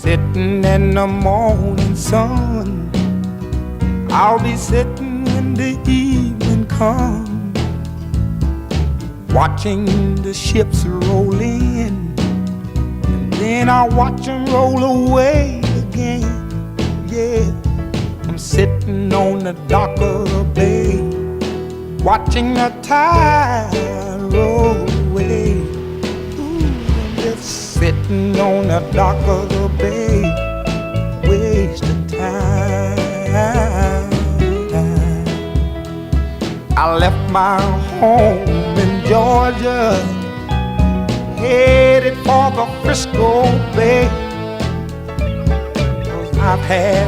sitting in the morning sun. I'll be sitting when the evening comes, watching the ships roll in, and then I'll watch them roll away again. Yeah, I'm sitting on the dock of the bay, watching the tide roll away. Ooh, I'm just sitting on the dock of the bay, wasting time. I left my home in Georgia, headed for the Frisco Bay, 'cause I've had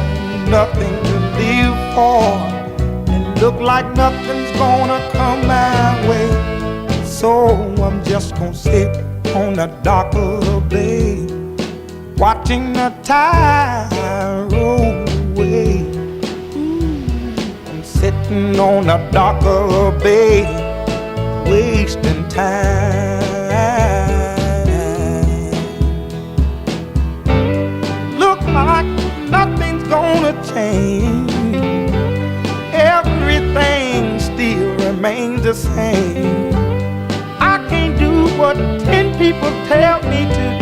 nothing to live for, and look like nothing's gonna come my way. So I'm just gonna sit on the dock of the bay, watching the tide roll away. I'm sitting on the dock of the bay, wasting time. Look like nothing's gonna change, everything still remains the same. I can't do what 10 people tell me to do.